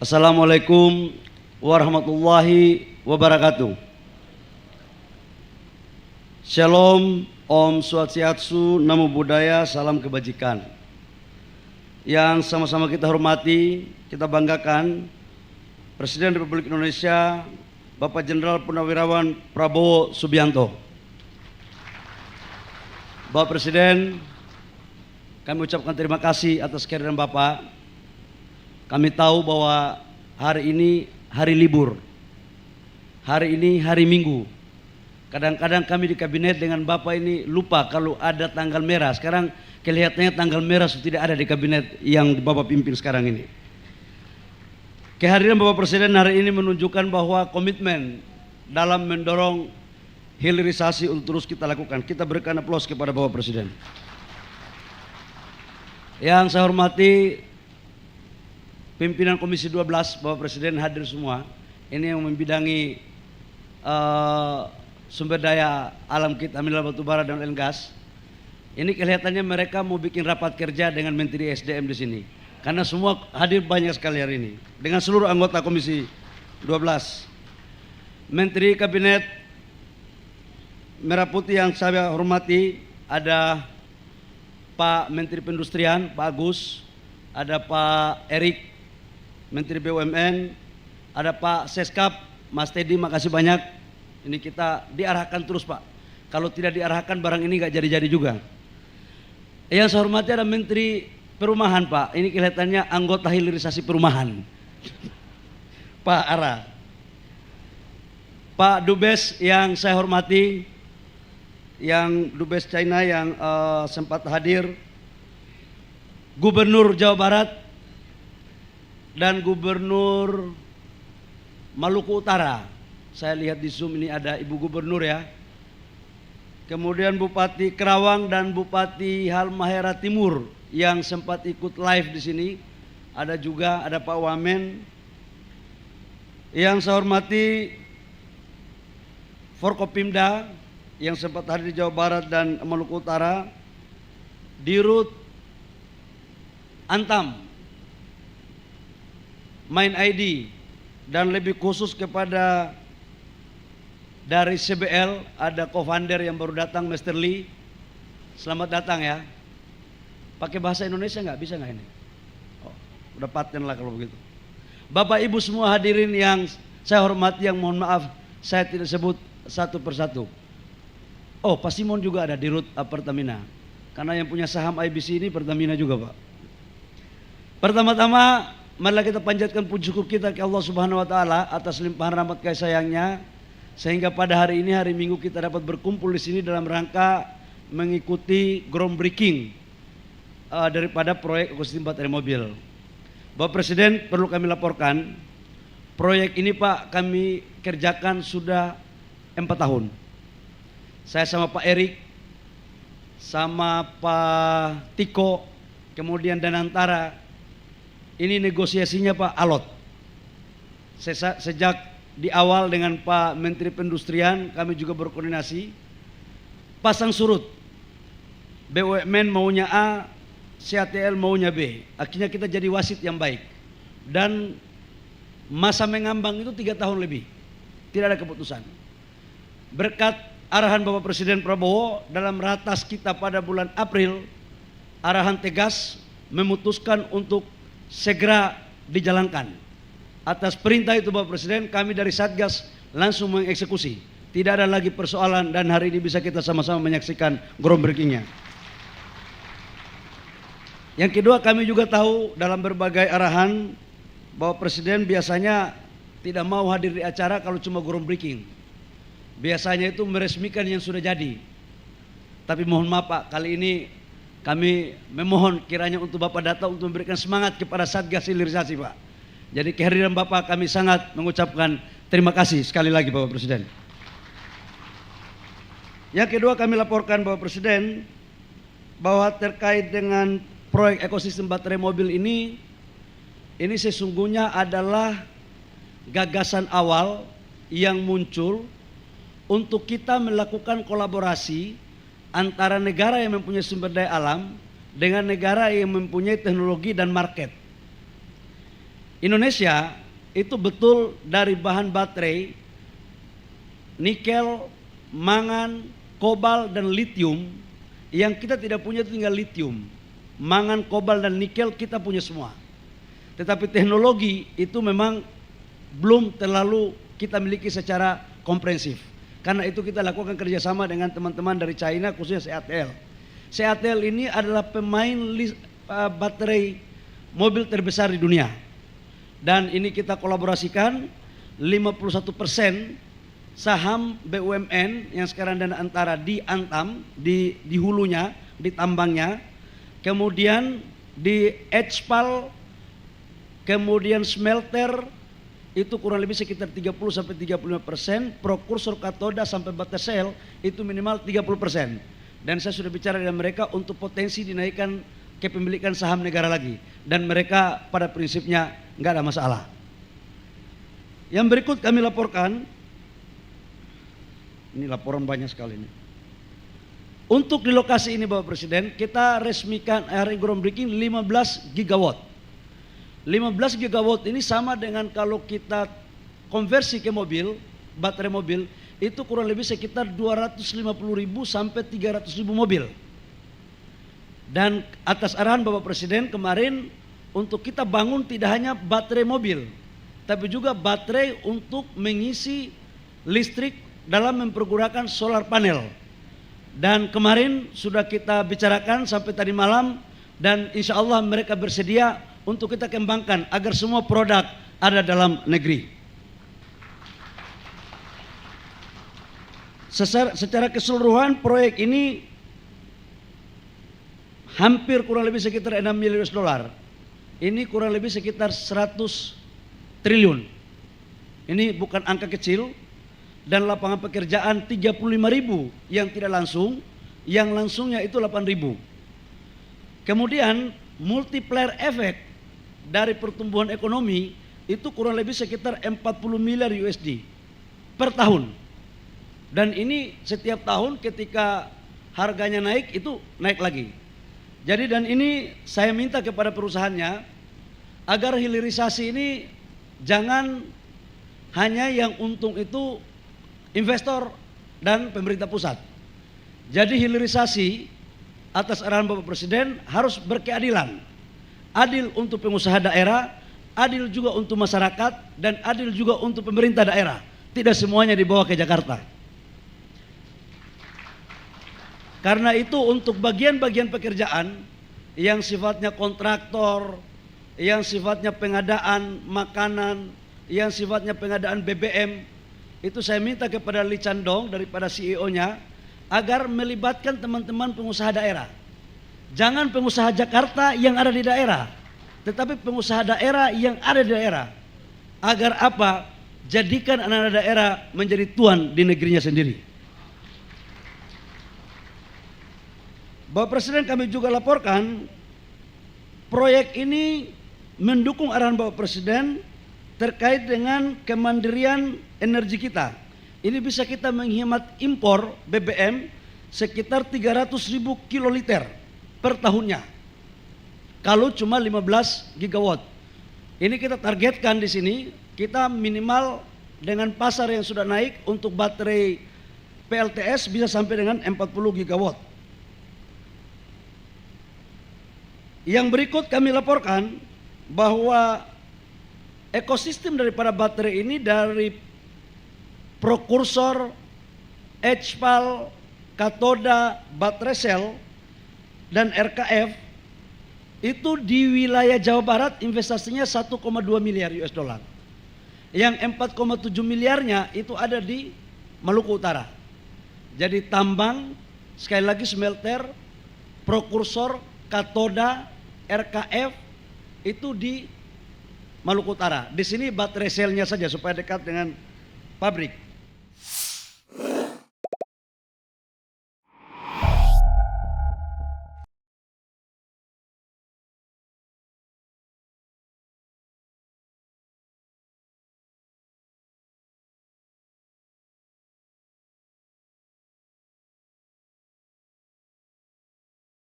Assalamualaikum warahmatullahi wabarakatuh. Shalom, Om Swastiastu, Namo Buddhaya, salam kebajikan. Yang sama-sama kita hormati, kita banggakan, Presiden Republik Indonesia Bapak Jenderal Purnawirawan Prabowo Subianto. Bapak Presiden, kami ucapkan terima kasih atas kehadiran Bapak. Kami tahu bahwa hari ini hari libur, hari ini hari Minggu. Kadang-kadang kami di kabinet dengan Bapak ini lupa kalau ada tanggal merah. Sekarang kelihatannya tanggal merah sudah tidak ada di kabinet yang Bapak pimpin sekarang ini. Kehadiran Bapak Presiden hari ini menunjukkan bahwa komitmen dalam mendorong hilirisasi untuk terus kita lakukan. Kita berikan aplaus kepada Bapak Presiden. Yang saya hormati pimpinan Komisi 12, Bapak Presiden hadir semua. Ini yang membidangi sumber daya alam kita, mineral batubara dan oil and gas. Ini kelihatannya mereka mau bikin rapat kerja dengan Menteri SDM di sini. Karena semua hadir banyak sekali hari ini. Dengan seluruh anggota Komisi 12. Menteri Kabinet Merah Putih yang saya hormati, ada Pak Menteri Perindustrian, Pak Agus, ada Pak Erik, Menteri BUMN, ada Pak Seskap, Mas Teddy, makasih banyak. Ini kita diarahkan terus Pak. Kalau tidak diarahkan barang ini gak jadi-jadi juga. Yang saya hormati ada Menteri Perumahan Pak. Ini kelihatannya anggota hilirisasi perumahan. Pak Ara. Pak Dubes yang saya hormati, yang Dubes China yang sempat hadir, Gubernur Jawa Barat, dan Gubernur Maluku Utara. Saya lihat di Zoom ini ada Ibu Gubernur ya. Kemudian Bupati Kerawang dan Bupati Halmahera Timur yang sempat ikut live di sini. Ada juga ada Pak Wamen. Yang saya hormati Forkopimda yang sempat hadir di Jawa Barat dan Maluku Utara, Dirut Antam, Main ID, dan lebih khusus kepada dari CBL ada co-founder yang baru datang, Mr. Lee. Selamat datang ya. Pakai bahasa Indonesia nggak? Bisa nggak ini? Oh, udah paten lah kalau begitu. Bapak Ibu semua hadirin yang saya hormati, yang mohon maaf saya tidak sebut satu persatu. Oh, Pak Simon juga ada di Rut Pertamina. Karena yang punya saham IBC ini Pertamina juga Pak. Pertama-tama, marilah kita panjatkan puji syukur kita ke Allah Subhanahu wa taala atas limpahan rahmat kasih sayangnya, sehingga pada hari ini hari Minggu kita dapat berkumpul di sini dalam rangka mengikuti groundbreaking daripada proyek ekosistem baterai mobil. Bapak Presiden, perlu kami laporkan, proyek ini Pak kami kerjakan sudah 4 tahun. Saya sama Pak Erik, sama Pak Tiko, kemudian Danantara. Ini negosiasinya Pak alot. Sejak di awal dengan Pak Menteri Perindustrian kami juga berkoordinasi. Pasang surut. BUMN maunya A, CATL maunya B. Akhirnya kita jadi wasit yang baik. Dan masa mengambang itu 3 tahun lebih. Tidak ada keputusan. Berkat arahan Bapak Presiden Prabowo dalam ratas kita pada bulan April, arahan tegas memutuskan untuk segera dijalankan. Atas perintah itu Bapak Presiden, kami dari Satgas langsung mengeksekusi. Tidak ada lagi persoalan dan hari ini bisa kita sama-sama menyaksikan groundbreakingnya. Yang kedua, kami juga tahu dalam berbagai arahan Bapak Presiden biasanya tidak mau hadir di acara kalau cuma groundbreaking. Biasanya itu meresmikan yang sudah jadi. Tapi mohon maaf Pak, kali ini kami memohon kiranya untuk Bapak datang untuk memberikan semangat kepada Satgas Hilirisasi Pak. Jadi kehadiran Bapak kami sangat mengucapkan terima kasih sekali lagi Bapak Presiden. Yang kedua, kami laporkan Bapak Presiden bahwa terkait dengan proyek ekosistem baterai mobil ini sesungguhnya adalah gagasan awal yang muncul untuk kita melakukan kolaborasi antara negara yang mempunyai sumber daya alam dengan negara yang mempunyai teknologi dan market. Indonesia itu betul dari bahan baterai, nikel, mangan, kobal, dan litium. Yang kita tidak punya itu tinggal litium. Mangan, kobal, dan nikel kita punya semua. Tetapi teknologi itu memang belum terlalu kita miliki secara komprehensif. Karena itu kita lakukan kerjasama dengan teman-teman dari China, khususnya CATL. CATL ini adalah pemain baterai mobil terbesar di dunia. Dan ini kita kolaborasikan 51% saham BUMN yang sekarang Dana Antara di Antam, di hulunya, di tambangnya, kemudian di HPAL, kemudian smelter, itu kurang lebih sekitar 30-35%, prokursor katoda sampai baterai sel itu minimal 30%. Dan saya sudah bicara dengan mereka untuk potensi dinaikkan kepemilikan saham negara lagi. Dan mereka pada prinsipnya nggak ada masalah. Yang berikut kami laporkan, ini laporan banyak sekali ini. Untuk di lokasi ini Bapak Presiden, kita resmikan hari groundbreaking 15 gigawatt. 15 gigawatt ini sama dengan kalau kita konversi ke mobil, baterai mobil, itu kurang lebih sekitar 250.000 sampai 300.000 mobil. Dan atas arahan Bapak Presiden kemarin, untuk kita bangun tidak hanya baterai mobil, tapi juga baterai untuk mengisi listrik dalam mempergunakan solar panel. Dan kemarin sudah kita bicarakan sampai tadi malam, dan insya Allah mereka bersedia untuk kita kembangkan agar semua produk ada dalam negeri. Secara keseluruhan proyek ini hampir kurang lebih sekitar 6 miliar US$. Ini kurang lebih sekitar 100 triliun. Ini bukan angka kecil. Dan lapangan pekerjaan 35.000 yang tidak langsung, yang langsungnya itu 8.000. Kemudian multiplier efek dari pertumbuhan ekonomi itu kurang lebih sekitar 40 miliar USD per tahun. Dan ini setiap tahun ketika harganya naik itu naik lagi. Jadi dan ini saya minta kepada perusahaannya agar hilirisasi ini jangan hanya yang untung itu investor dan pemerintah pusat. Jadi hilirisasi atas arahan Bapak Presiden harus berkeadilan. Adil untuk pengusaha daerah, adil juga untuk masyarakat, dan adil juga untuk pemerintah daerah. Tidak semuanya dibawa ke Jakarta. Karena itu untuk bagian-bagian pekerjaan yang sifatnya kontraktor, yang sifatnya pengadaan makanan, yang sifatnya pengadaan BBM, itu saya minta kepada Lee Chandong daripada CEO-nya agar melibatkan teman-teman pengusaha daerah. Jangan pengusaha Jakarta yang ada di daerah, tetapi pengusaha daerah yang ada di daerah. Agar apa? Jadikan anak-anak daerah menjadi tuan di negerinya sendiri. Bapak Presiden, kami juga laporkan proyek ini mendukung arahan Bapak Presiden terkait dengan kemandirian energi kita. Ini bisa kita menghemat impor BBM sekitar 300.000 kiloliter per tahunnya. Kalau cuma 15 gigawatt. Ini kita targetkan di sini, kita minimal dengan pasar yang sudah naik untuk baterai PLTS bisa sampai dengan 40 gigawatt. Yang berikut kami laporkan bahwa ekosistem daripada baterai ini dari prokursor, HPAL, katoda, baterai sel, dan RKF itu di wilayah Jawa Barat investasinya 1,2 miliar US$. Yang 4,7 miliarnya itu ada di Maluku Utara. Jadi tambang, sekali lagi smelter, prokursor, katoda, RKF itu di Maluku Utara. Di sini baterai selnya saja supaya dekat dengan pabrik.